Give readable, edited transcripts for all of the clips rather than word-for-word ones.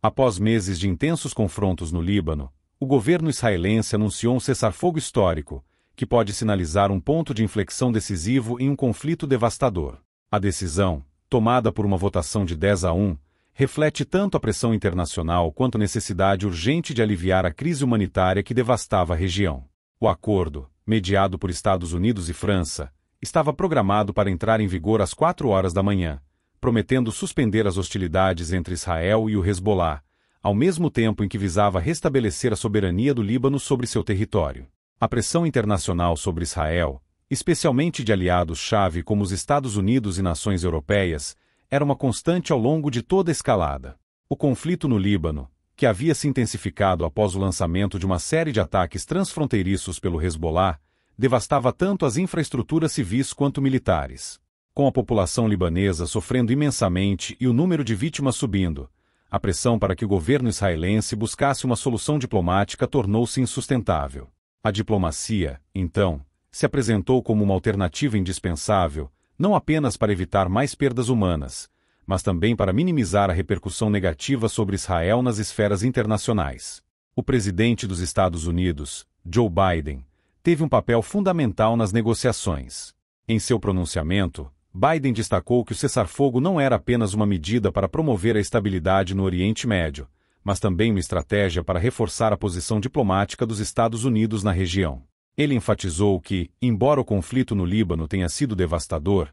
Após meses de intensos confrontos no Líbano, o governo israelense anunciou um cessar-fogo histórico, que pode sinalizar um ponto de inflexão decisivo em um conflito devastador. A decisão, tomada por uma votação de 10-1, reflete tanto a pressão internacional quanto a necessidade urgente de aliviar a crise humanitária que devastava a região. O acordo, mediado por Estados Unidos e França, estava programado para entrar em vigor às 4 horas da manhã, prometendo suspender as hostilidades entre Israel e o Hezbollah, ao mesmo tempo em que visava restabelecer a soberania do Líbano sobre seu território. A pressão internacional sobre Israel, especialmente de aliados-chave como os Estados Unidos e nações europeias, era uma constante ao longo de toda a escalada. O conflito no Líbano, que havia se intensificado após o lançamento de uma série de ataques transfronteiriços pelo Hezbollah, devastava tanto as infraestruturas civis quanto militares. Com a população libanesa sofrendo imensamente e o número de vítimas subindo, a pressão para que o governo israelense buscasse uma solução diplomática tornou-se insustentável. A diplomacia, então, se apresentou como uma alternativa indispensável, não apenas para evitar mais perdas humanas, mas também para minimizar a repercussão negativa sobre Israel nas esferas internacionais. O presidente dos Estados Unidos, Joe Biden, teve um papel fundamental nas negociações. Em seu pronunciamento, Biden destacou que o cessar-fogo não era apenas uma medida para promover a estabilidade no Oriente Médio, mas também uma estratégia para reforçar a posição diplomática dos Estados Unidos na região. Ele enfatizou que, embora o conflito no Líbano tenha sido devastador,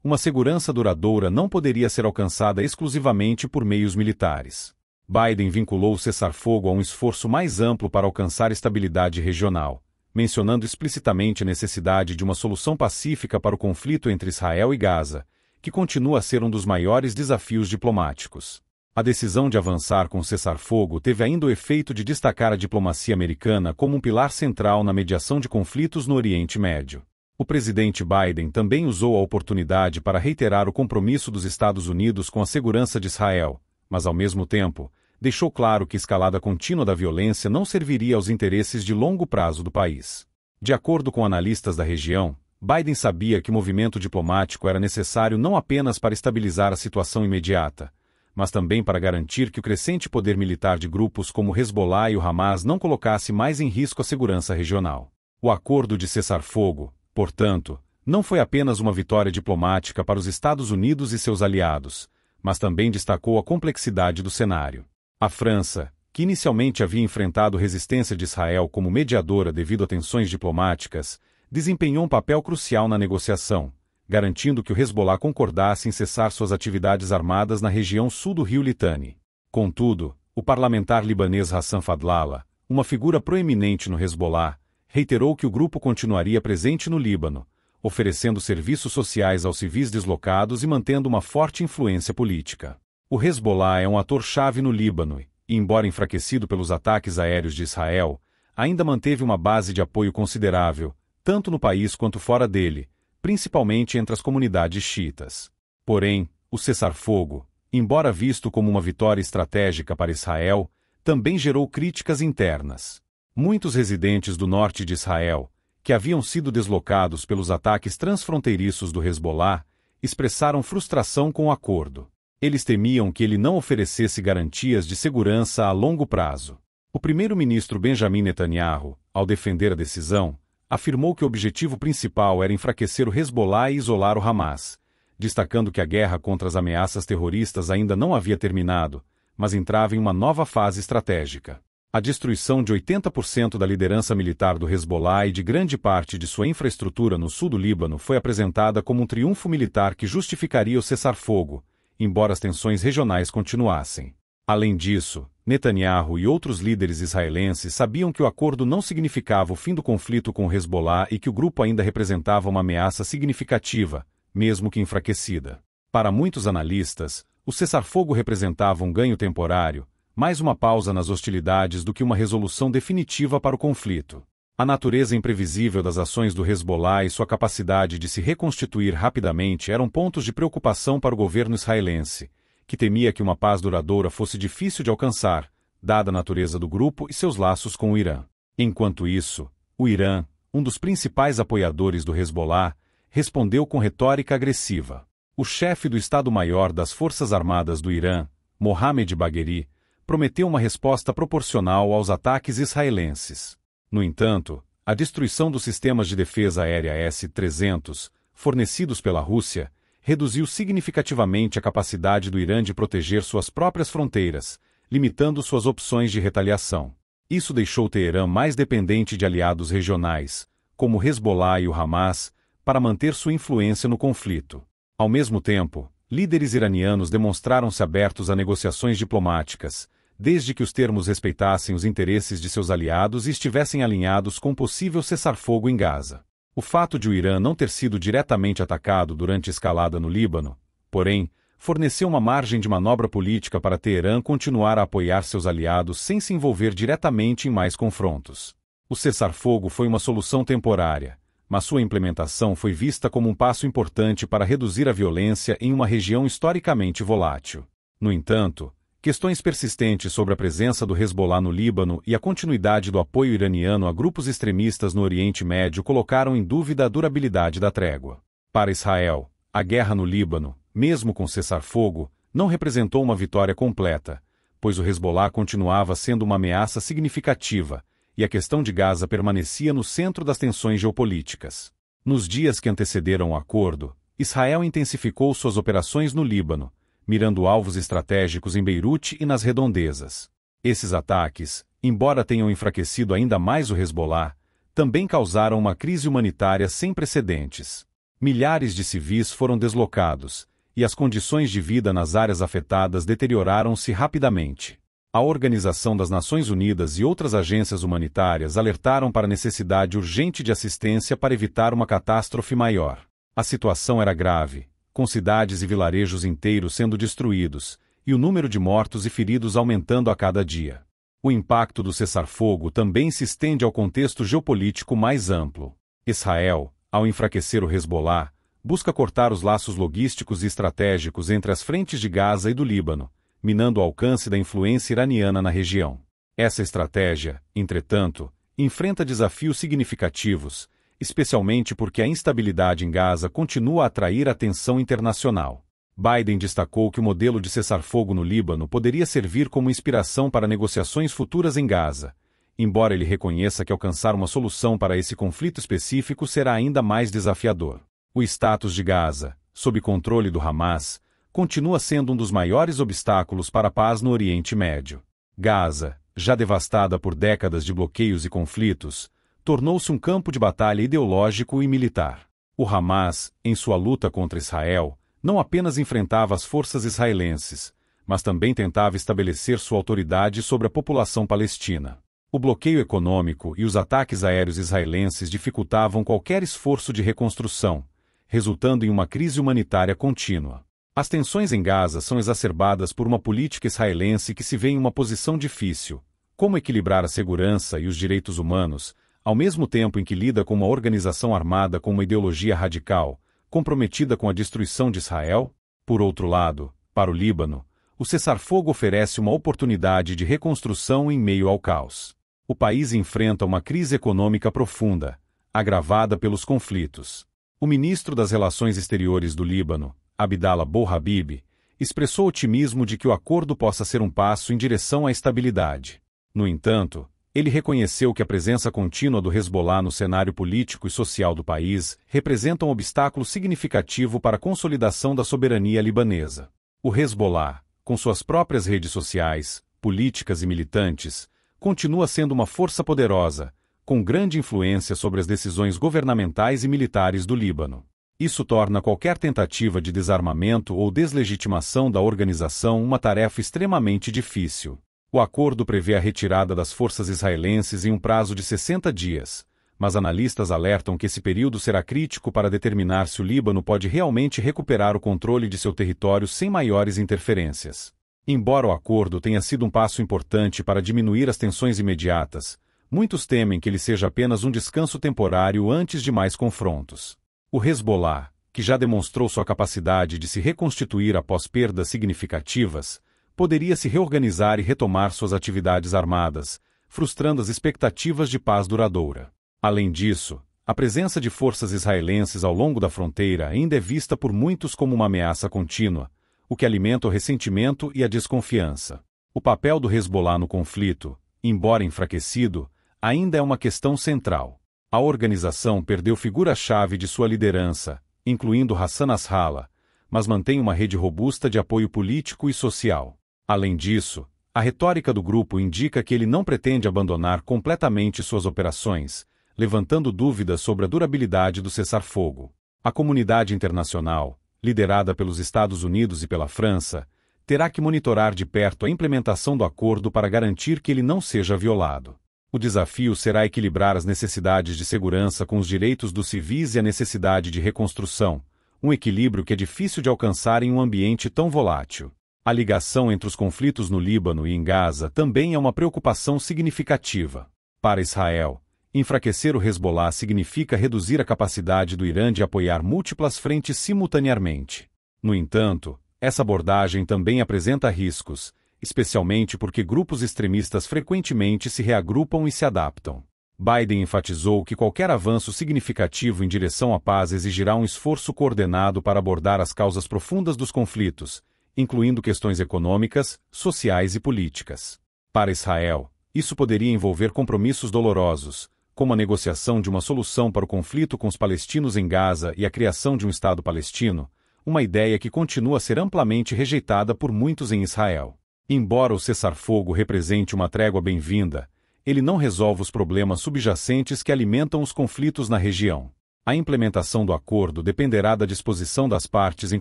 uma segurança duradoura não poderia ser alcançada exclusivamente por meios militares. Biden vinculou o cessar-fogo a um esforço mais amplo para alcançar estabilidade regional, mencionando explicitamente a necessidade de uma solução pacífica para o conflito entre Israel e Gaza, que continua a ser um dos maiores desafios diplomáticos. A decisão de avançar com o cessar-fogo teve ainda o efeito de destacar a diplomacia americana como um pilar central na mediação de conflitos no Oriente Médio. O presidente Biden também usou a oportunidade para reiterar o compromisso dos Estados Unidos com a segurança de Israel, mas ao mesmo tempo, deixou claro que a escalada contínua da violência não serviria aos interesses de longo prazo do país. De acordo com analistas da região, Biden sabia que o movimento diplomático era necessário não apenas para estabilizar a situação imediata, mas também para garantir que o crescente poder militar de grupos como o Hezbollah e o Hamas não colocasse mais em risco a segurança regional. O acordo de cessar-fogo, portanto, não foi apenas uma vitória diplomática para os Estados Unidos e seus aliados, mas também destacou a complexidade do cenário. A França, que inicialmente havia enfrentado resistência de Israel como mediadora devido a tensões diplomáticas, desempenhou um papel crucial na negociação, garantindo que o Hezbollah concordasse em cessar suas atividades armadas na região sul do rio Litani. Contudo, o parlamentar libanês Hassan Fadlallah, uma figura proeminente no Hezbollah, reiterou que o grupo continuaria presente no Líbano, oferecendo serviços sociais aos civis deslocados e mantendo uma forte influência política. O Hezbollah é um ator-chave no Líbano e, embora enfraquecido pelos ataques aéreos de Israel, ainda manteve uma base de apoio considerável, tanto no país quanto fora dele, principalmente entre as comunidades xiitas. Porém, o cessar-fogo, embora visto como uma vitória estratégica para Israel, também gerou críticas internas. Muitos residentes do norte de Israel, que haviam sido deslocados pelos ataques transfronteiriços do Hezbollah, expressaram frustração com o acordo. Eles temiam que ele não oferecesse garantias de segurança a longo prazo. O primeiro-ministro Benjamin Netanyahu, ao defender a decisão, afirmou que o objetivo principal era enfraquecer o Hezbollah e isolar o Hamas, destacando que a guerra contra as ameaças terroristas ainda não havia terminado, mas entrava em uma nova fase estratégica. A destruição de 80% da liderança militar do Hezbollah e de grande parte de sua infraestrutura no sul do Líbano foi apresentada como um triunfo militar que justificaria o cessar-fogo, embora as tensões regionais continuassem. Além disso, Netanyahu e outros líderes israelenses sabiam que o acordo não significava o fim do conflito com o Hezbollah e que o grupo ainda representava uma ameaça significativa, mesmo que enfraquecida. Para muitos analistas, o cessar-fogo representava um ganho temporário, mais uma pausa nas hostilidades do que uma resolução definitiva para o conflito. A natureza imprevisível das ações do Hezbollah e sua capacidade de se reconstituir rapidamente eram pontos de preocupação para o governo israelense, que temia que uma paz duradoura fosse difícil de alcançar, dada a natureza do grupo e seus laços com o Irã. Enquanto isso, o Irã, um dos principais apoiadores do Hezbollah, respondeu com retórica agressiva. O chefe do Estado-Maior das Forças Armadas do Irã, Mohammad Bagheri, prometeu uma resposta proporcional aos ataques israelenses. No entanto, a destruição dos sistemas de defesa aérea S-300, fornecidos pela Rússia, reduziu significativamente a capacidade do Irã de proteger suas próprias fronteiras, limitando suas opções de retaliação. Isso deixou Teherã mais dependente de aliados regionais, como o Hezbollah e o Hamas, para manter sua influência no conflito. Ao mesmo tempo, líderes iranianos demonstraram-se abertos a negociações diplomáticas, desde que os termos respeitassem os interesses de seus aliados e estivessem alinhados com possível cessar-fogo em Gaza. O fato de o Irã não ter sido diretamente atacado durante a escalada no Líbano, porém, forneceu uma margem de manobra política para Teherã continuar a apoiar seus aliados sem se envolver diretamente em mais confrontos. O cessar-fogo foi uma solução temporária, mas sua implementação foi vista como um passo importante para reduzir a violência em uma região historicamente volátil. No entanto, questões persistentes sobre a presença do Hezbollah no Líbano e a continuidade do apoio iraniano a grupos extremistas no Oriente Médio colocaram em dúvida a durabilidade da trégua. Para Israel, a guerra no Líbano, mesmo com cessar-fogo, não representou uma vitória completa, pois o Hezbollah continuava sendo uma ameaça significativa, e a questão de Gaza permanecia no centro das tensões geopolíticas. Nos dias que antecederam o acordo, Israel intensificou suas operações no Líbano, mirando alvos estratégicos em Beirute e nas redondezas. Esses ataques, embora tenham enfraquecido ainda mais o Hezbollah, também causaram uma crise humanitária sem precedentes. Milhares de civis foram deslocados, e as condições de vida nas áreas afetadas deterioraram-se rapidamente. A Organização das Nações Unidas e outras agências humanitárias alertaram para a necessidade urgente de assistência para evitar uma catástrofe maior. A situação era grave, com cidades e vilarejos inteiros sendo destruídos, e o número de mortos e feridos aumentando a cada dia. O impacto do cessar-fogo também se estende ao contexto geopolítico mais amplo. Israel, ao enfraquecer o Hezbollah, busca cortar os laços logísticos e estratégicos entre as frentes de Gaza e do Líbano, minando o alcance da influência iraniana na região. Essa estratégia, entretanto, enfrenta desafios significativos, especialmente porque a instabilidade em Gaza continua a atrair atenção internacional. Biden destacou que o modelo de cessar-fogo no Líbano poderia servir como inspiração para negociações futuras em Gaza, embora ele reconheça que alcançar uma solução para esse conflito específico será ainda mais desafiador. O status de Gaza, sob controle do Hamas, continua sendo um dos maiores obstáculos para a paz no Oriente Médio. Gaza, já devastada por décadas de bloqueios e conflitos, tornou-se um campo de batalha ideológico e militar. O Hamas, em sua luta contra Israel, não apenas enfrentava as forças israelenses, mas também tentava estabelecer sua autoridade sobre a população palestina. O bloqueio econômico e os ataques aéreos israelenses dificultavam qualquer esforço de reconstrução, resultando em uma crise humanitária contínua. As tensões em Gaza são exacerbadas por uma política israelense que se vê em uma posição difícil: como equilibrar a segurança e os direitos humanos, ao mesmo tempo em que lida com uma organização armada com uma ideologia radical, comprometida com a destruição de Israel? Por outro lado, para o Líbano, o cessar-fogo oferece uma oportunidade de reconstrução em meio ao caos. O país enfrenta uma crise econômica profunda, agravada pelos conflitos. O ministro das Relações Exteriores do Líbano, Abdallah Bouhabib, expressou otimismo de que o acordo possa ser um passo em direção à estabilidade. No entanto, ele reconheceu que a presença contínua do Hezbollah no cenário político e social do país representa um obstáculo significativo para a consolidação da soberania libanesa. O Hezbollah, com suas próprias redes sociais, políticas e militantes, continua sendo uma força poderosa, com grande influência sobre as decisões governamentais e militares do Líbano. Isso torna qualquer tentativa de desarmamento ou deslegitimação da organização uma tarefa extremamente difícil. O acordo prevê a retirada das forças israelenses em um prazo de 60 dias, mas analistas alertam que esse período será crítico para determinar se o Líbano pode realmente recuperar o controle de seu território sem maiores interferências. Embora o acordo tenha sido um passo importante para diminuir as tensões imediatas, muitos temem que ele seja apenas um descanso temporário antes de mais confrontos. O Hezbollah, que já demonstrou sua capacidade de se reconstituir após perdas significativas, poderia se reorganizar e retomar suas atividades armadas, frustrando as expectativas de paz duradoura. Além disso, a presença de forças israelenses ao longo da fronteira ainda é vista por muitos como uma ameaça contínua, o que alimenta o ressentimento e a desconfiança. O papel do Hezbollah no conflito, embora enfraquecido, ainda é uma questão central. A organização perdeu figura-chave de sua liderança, incluindo Hassan Nasrallah, mas mantém uma rede robusta de apoio político e social. Além disso, a retórica do grupo indica que ele não pretende abandonar completamente suas operações, levantando dúvidas sobre a durabilidade do cessar-fogo. A comunidade internacional, liderada pelos Estados Unidos e pela França, terá que monitorar de perto a implementação do acordo para garantir que ele não seja violado. O desafio será equilibrar as necessidades de segurança com os direitos dos civis e a necessidade de reconstrução, um equilíbrio que é difícil de alcançar em um ambiente tão volátil. A ligação entre os conflitos no Líbano e em Gaza também é uma preocupação significativa. Para Israel, enfraquecer o Hezbollah significa reduzir a capacidade do Irã de apoiar múltiplas frentes simultaneamente. No entanto, essa abordagem também apresenta riscos, especialmente porque grupos extremistas frequentemente se reagrupam e se adaptam. Biden enfatizou que qualquer avanço significativo em direção à paz exigirá um esforço coordenado para abordar as causas profundas dos conflitos, incluindo questões econômicas, sociais e políticas. Para Israel, isso poderia envolver compromissos dolorosos, como a negociação de uma solução para o conflito com os palestinos em Gaza e a criação de um Estado palestino, uma ideia que continua a ser amplamente rejeitada por muitos em Israel. Embora o cessar-fogo represente uma trégua bem-vinda, ele não resolve os problemas subjacentes que alimentam os conflitos na região. A implementação do acordo dependerá da disposição das partes em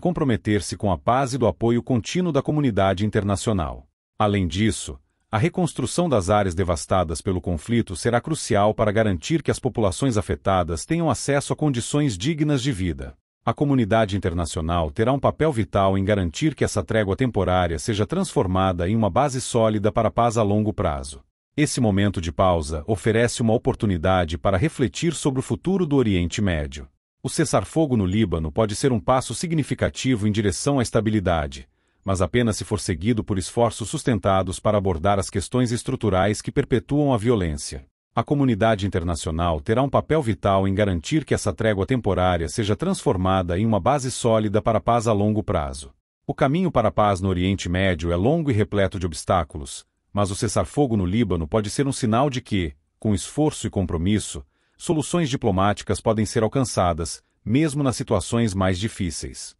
comprometer-se com a paz e do apoio contínuo da comunidade internacional. Além disso, a reconstrução das áreas devastadas pelo conflito será crucial para garantir que as populações afetadas tenham acesso a condições dignas de vida. A comunidade internacional terá um papel vital em garantir que essa trégua temporária seja transformada em uma base sólida para a paz a longo prazo. Esse momento de pausa oferece uma oportunidade para refletir sobre o futuro do Oriente Médio. O cessar-fogo no Líbano pode ser um passo significativo em direção à estabilidade, mas apenas se for seguido por esforços sustentados para abordar as questões estruturais que perpetuam a violência. A comunidade internacional terá um papel vital em garantir que essa trégua temporária seja transformada em uma base sólida para a paz a longo prazo. O caminho para a paz no Oriente Médio é longo e repleto de obstáculos, mas o cessar-fogo no Líbano pode ser um sinal de que, com esforço e compromisso, soluções diplomáticas podem ser alcançadas, mesmo nas situações mais difíceis.